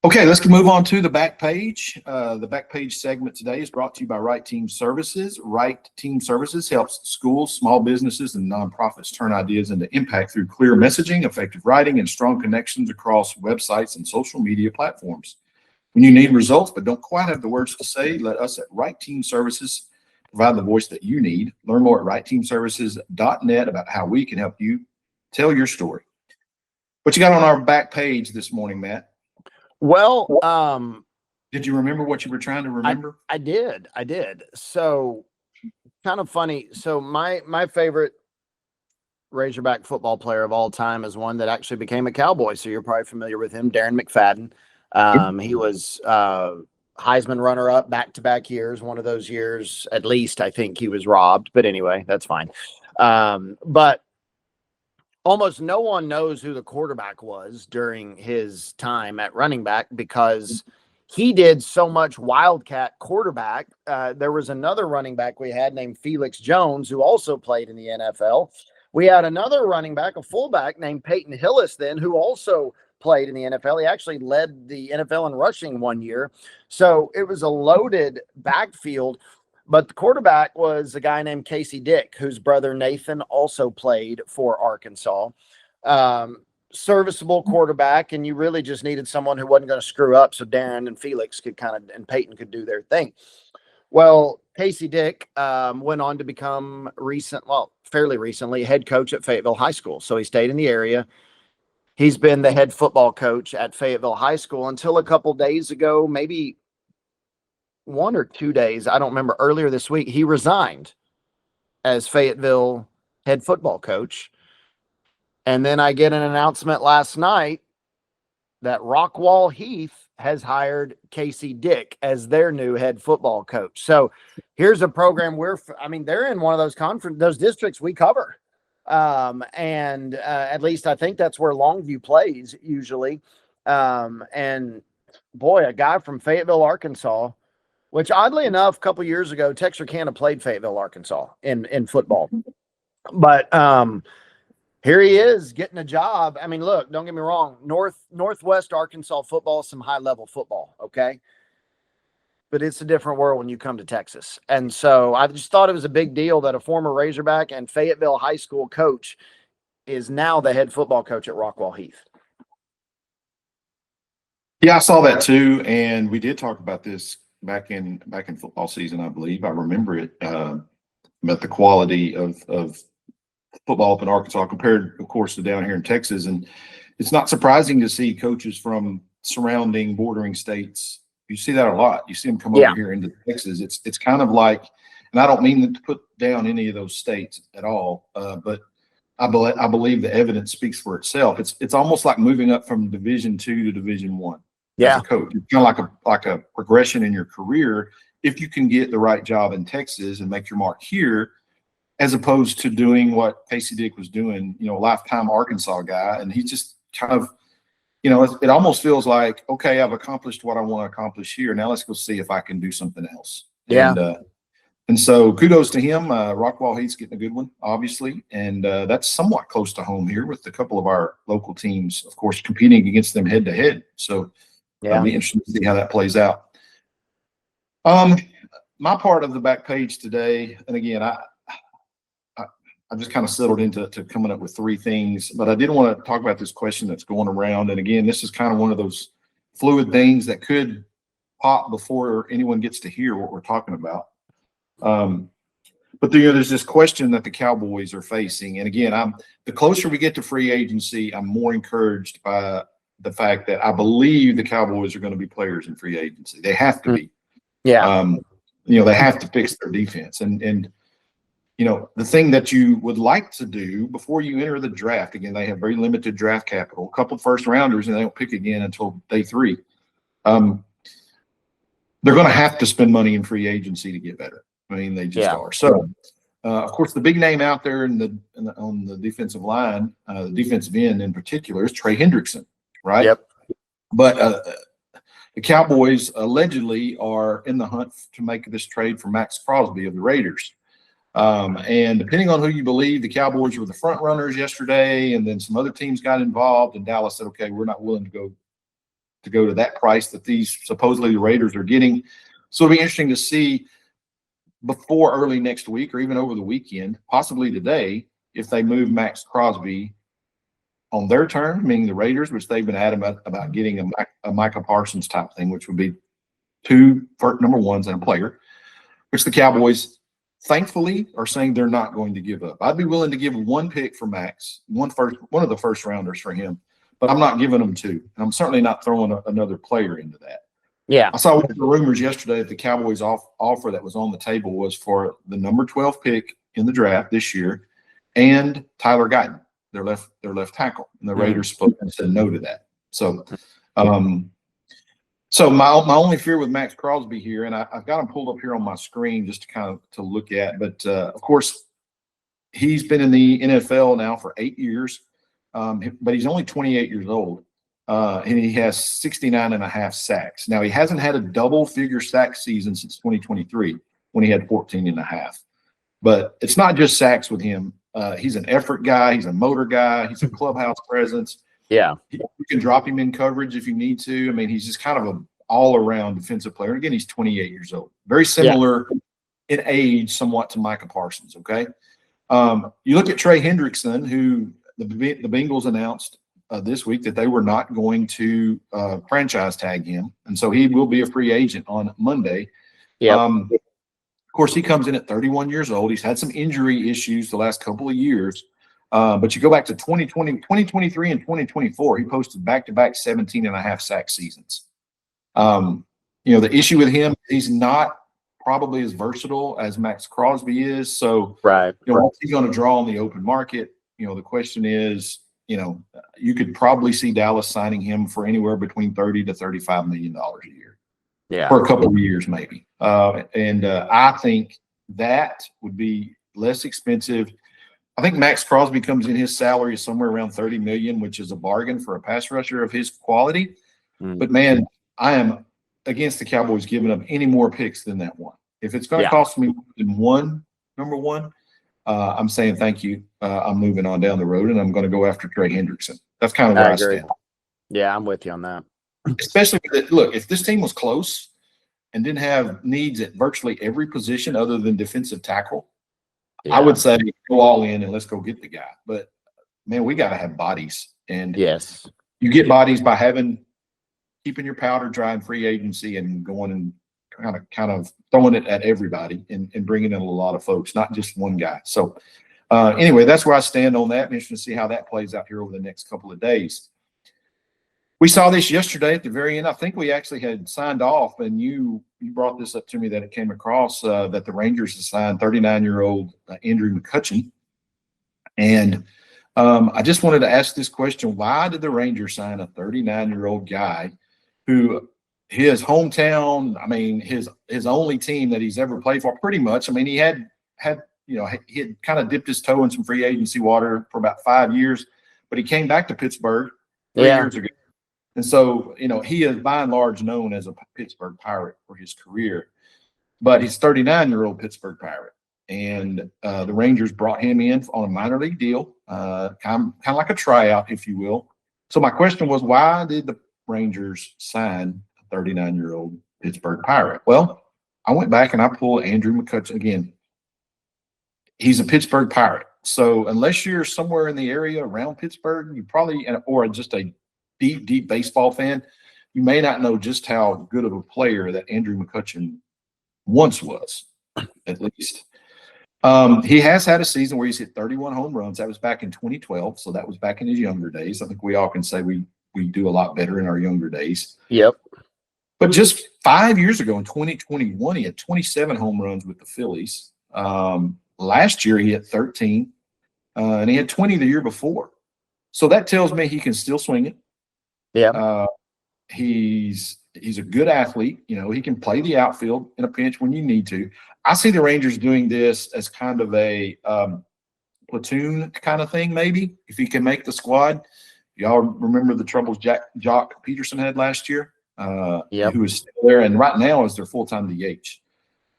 Okay, let's move on to the back page. The back page segment today is brought to you by Right Team Services. Right Team Services helps schools, small businesses, and nonprofits turn ideas into impact through clear messaging, effective writing, and strong connections across websites and social media platforms. When you need results but don't quite have the words to say, let us at Right Team Services provide the voice that you need. Learn more at rightteamservices.net about how we can help you tell your story. What you got on our back page this morning, Matt? Well, did you remember what you were trying to remember? I did. So kind of funny. So my favorite Razorback football player of all time is one that actually became a Cowboy. So you're probably familiar with him, Darren McFadden. He was Heisman runner-up back-to-back years. One of those years, at least, I think he was robbed. But anyway, that's fine. But almost no one knows who the quarterback was during his time at running back because he did so much wildcat quarterback. There was another running back we had named Felix Jones, who also played in the NFL. We had another running back, a fullback named Peyton Hillis then, who also played in the NFL. He actually led the NFL in rushing one year. So it was a loaded backfield. But the quarterback was a guy named Casey Dick, whose brother Nathan also played for Arkansas. Serviceable quarterback, and you really just needed someone who wasn't going to screw up so Darren and Felix could and Peyton could do their thing. Well, Casey Dick went on to become fairly recently, head coach at Fayetteville High School. So he stayed in the area. He's been the head football coach at Fayetteville High School until a couple days ago, maybe 1 or 2 days, I don't remember, earlier this week, he resigned as Fayetteville head football coach. And then I get an announcement last night that Rockwall Heath has hired Casey Dick as their new head football coach. So here's a program they're in one of those districts we cover. And at least I think that's where Longview plays usually. And boy, a guy from Fayetteville, Arkansas, which oddly enough, a couple years ago, Texarkana played Fayetteville, Arkansas in football. But here he is getting a job. I mean, look, don't get me wrong. Northwest Arkansas football is some high-level football, okay? But it's a different world when you come to Texas. And so I just thought it was a big deal that a former Razorback and Fayetteville High School coach is now the head football coach at Rockwall Heath. Yeah, I saw that too, and we did talk about this back in football season, I believe. I remember it about the quality of football up in Arkansas compared, of course, to down here in Texas. And it's not surprising to see coaches from surrounding bordering states. You see that a lot. You see them come over here into Texas. It's kind of like, and I don't mean to put down any of those states at all, but I believe the evidence speaks for itself. It's almost like moving up from Division II to Division I. As a coach, it's kind of like a progression in your career if you can get the right job in Texas and make your mark here, as opposed to doing what Casey Dick was doing, a lifetime Arkansas guy. And he just kind of, it almost feels like, okay, I've accomplished what I want to accomplish here. Now let's go see if I can do something else. Yeah. And so kudos to him. Rockwall Heath's getting a good one, obviously. And that's somewhat close to home here with a couple of our local teams, of course, competing against them head to head. So it'll be interesting to see how that plays out. My part of the back page today, and again, I just kind of settled into coming up with 3 things, but I did want to talk about this question that's going around. And again, this is kind of one of those fluid things that could pop before anyone gets to hear what we're talking about. But there's this question that the Cowboys are facing. And again, the closer we get to free agency, I'm more encouraged by the fact that I believe the Cowboys are going to be players in free agency. They have to be. Yeah. They have to fix their defense. And the thing that you would like to do before you enter the draft, again, they have very limited draft capital, a couple of first rounders, and they don't pick again until day 3. They're going to have to spend money in free agency to get better. I mean, they just are. So, of course, the big name out there on the defensive line, the defensive end in particular, is Trey Hendrickson, right? Yep. But the Cowboys allegedly are in the hunt to make this trade for Maxx Crosby of the Raiders. And depending on who you believe, the Cowboys were the front runners yesterday, and then some other teams got involved, and Dallas said, okay, we're not willing to go to go to that price that these supposedly the Raiders are getting. So it'll be interesting to see before early next week or even over the weekend, possibly today, if they move Maxx Crosby on their terms, meaning the Raiders, which they've been adamant about getting a Micah Parsons type thing, which would be two number ones and a player, which the Cowboys thankfully are saying they're not going to give up. I'd be willing to give one pick for Max, one of the first rounders for him, but I'm not giving them two. And I'm certainly not throwing another player into that. Yeah. I saw one of the rumors yesterday that the Cowboys offer that was on the table was for the number 12 pick in the draft this year and Tyler Guyton, their left tackle. And the Raiders spoke and said no to that. So so my only fear with Maxx Crosby here, and I've got him pulled up here on my screen just to kind of to look at, but of course he's been in the NFL now for 8 years, but he's only 28 years old. And he has 69.5 sacks. Now, he hasn't had a double-figure sack season since 2023 when he had 14.5. But it's not just sacks with him. He's an effort guy. He's a motor guy. He's a clubhouse presence. Yeah. You can drop him in coverage if you need to. I mean, he's just kind of an all-around defensive player. And again, he's 28 years old. Very similar in age somewhat to Micah Parsons, okay? You look at Trey Hendrickson, who the Bengals announced this week that they were not going to franchise tag him. And so he will be a free agent on Monday. Yeah. Of course, he comes in at 31 years old. He's had some injury issues the last couple of years. But you go back to 2023 and 2024, he posted back-to-back 17.5 sack seasons. The issue with him, he's not probably as versatile as Maxx Crosby is. So, what's he going to draw on the open market? The question is, you could probably see Dallas signing him for anywhere between $30 to $35 million a year. Yeah. For a couple of years, maybe. I think that would be less expensive. I think Maxx Crosby comes in, his salary is somewhere around $30 million, which is a bargain for a pass rusher of his quality. But man, I am against the Cowboys giving up any more picks than that one. If it's going to cost me more than number one, I'm saying thank you. I'm moving on down the road, and I'm going to go after Trey Hendrickson. That's kind of where I stand. Yeah, I'm with you on that. Especially look, if this team was close and didn't have needs at virtually every position other than defensive tackle, I would say go all in and let's go get the guy. But man, we got to have bodies, and you get bodies by keeping your powder dry in free agency and going and kind of throwing it at everybody and bringing in a lot of folks, not just one guy. So anyway, that's where I stand on that. I'm interested to see how that plays out here over the next couple of days. We saw this yesterday at the very end. I think we actually had signed off, and you brought this up to me that it came across that the Rangers assigned 39-year-old Andrew McCutchen. And I just wanted to ask this question. Why did the Rangers sign a 39-year-old guy who his hometown, I mean, his only team that he's ever played for pretty much, I mean, he had he had kind of dipped his toe in some free agency water for about 5 years, but he came back to Pittsburgh 3 years ago. And so, he is by and large known as a Pittsburgh Pirate for his career, but he's 39-year-old Pittsburgh Pirate. And the Rangers brought him in on a minor league deal, kind of like a tryout, if you will. So my question was, why did the Rangers sign a 39-year-old Pittsburgh Pirate? Well, I went back and I pulled Andrew McCutchen again. He's a Pittsburgh Pirate. So unless you're somewhere in the area around Pittsburgh, you probably, or just a deep baseball fan, you may not know just how good of a player that Andrew McCutchen once was, at least. He has had a season where he's hit 31 home runs. That was back in 2012, so that was back in his younger days. I think we all can say we do a lot better in our younger days. Yep. But just 5 years ago in 2021, he had 27 home runs with the Phillies. Last year he had 13, and he had 20 the year before. So that tells me he can still swing it. Yeah. He's a good athlete. He can play the outfield in a pinch when you need to. I see the Rangers doing this as kind of a platoon kind of thing, maybe, if he can make the squad. Y'all remember the troubles Jock Peterson had last year? Who is still there, and right now is their full-time DH.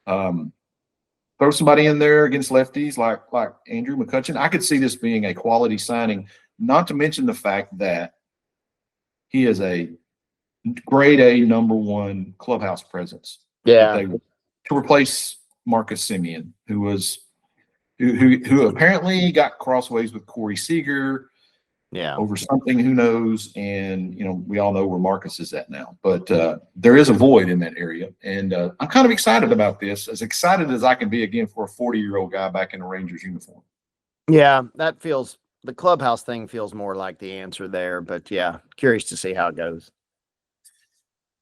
Throw somebody in there against lefties like Andrew McCutchen. I could see this being a quality signing, not to mention the fact that he is a grade A #1 clubhouse presence. Yeah. To replace Marcus Simeon, who apparently got crossways with Corey Seager. Yeah. Over something, who knows? And we all know where Marcus is at now. But there is a void in that area, and I'm kind of excited about this. As excited as I can be again for a 40-year-old guy back in a Rangers uniform. Yeah, the clubhouse thing feels more like the answer there. But yeah, curious to see how it goes.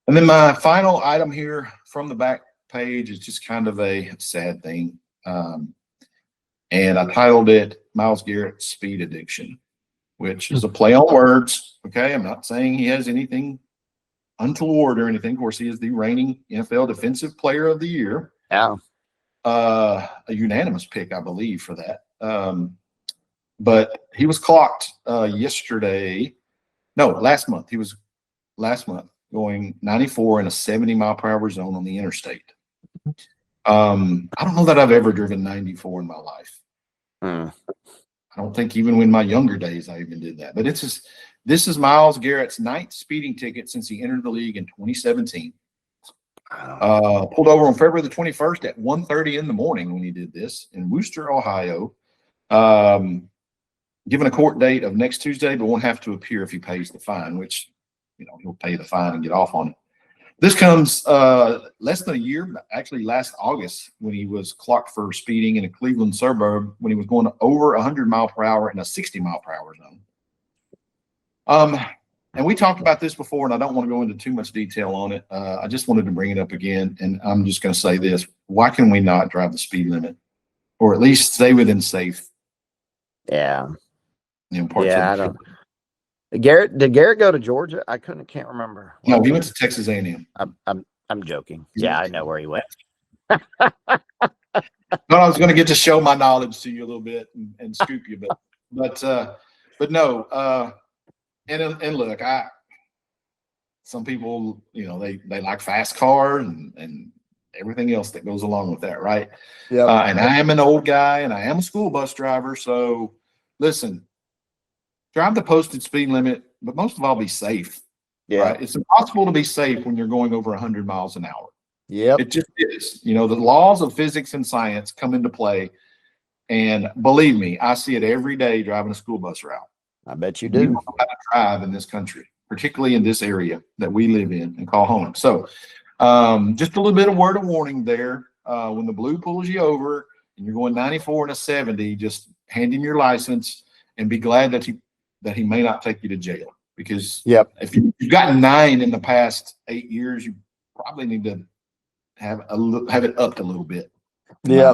And then my final item here from the back page is just kind of a sad thing, and I titled it "Myles Garrett Speed Addiction," which is a play on words. Okay, I'm not saying he has anything untoward or anything. Of course, he is the reigning NFL Defensive Player of the Year. Yeah. A unanimous pick, I believe, for that. But he was clocked last month. He was going 94 in a 70-mile-per-hour zone on the interstate. I don't know that I've ever driven 94 in my life. I don't think even in my younger days I even did that. But this is Myles Garrett's 9th speeding ticket since he entered the league in 2017. Pulled over on February the 21st at 1:30 in the morning when he did this in Wooster, Ohio. Given a court date of next Tuesday, but won't have to appear if he pays the fine, which, he'll pay the fine and get off on it. This comes less than a year, actually last August, when he was clocked for speeding in a Cleveland suburb when he was going over 100 miles per hour in a 60-mile-per-hour zone. And we talked about this before, and I don't want to go into too much detail on it. I just wanted to bring it up again, and I'm just going to say this. Why can we not drive the speed limit, or at least stay within safe? Yeah. I don't. Did Garrett go to Georgia? I can't remember. No, he went to Texas A&M. I'm joking. Yeah, I know where he went. No, I was going to get to show my knowledge to you a little bit and scoop you, but no. And look, some people, they like fast cars and everything else that goes along with that, right? Yeah. And I am an old guy, and I am a school bus driver, so listen. Drive the posted speed limit, but most of all, be safe. Yeah. Right? It's impossible to be safe when you're going over 100 miles an hour. Yeah. It just is. The laws of physics and science come into play. And believe me, I see it every day driving a school bus route. I bet you do. We don't know how to drive in this country, particularly in this area that we live in and call home. So just a little bit of word of warning there. When the blue pulls you over and you're going 94 and a 70, just hand in your license and be glad that he may not take you to jail, because if you've gotten 9 in the past 8 years, you probably need to have it upped a little bit. Yeah.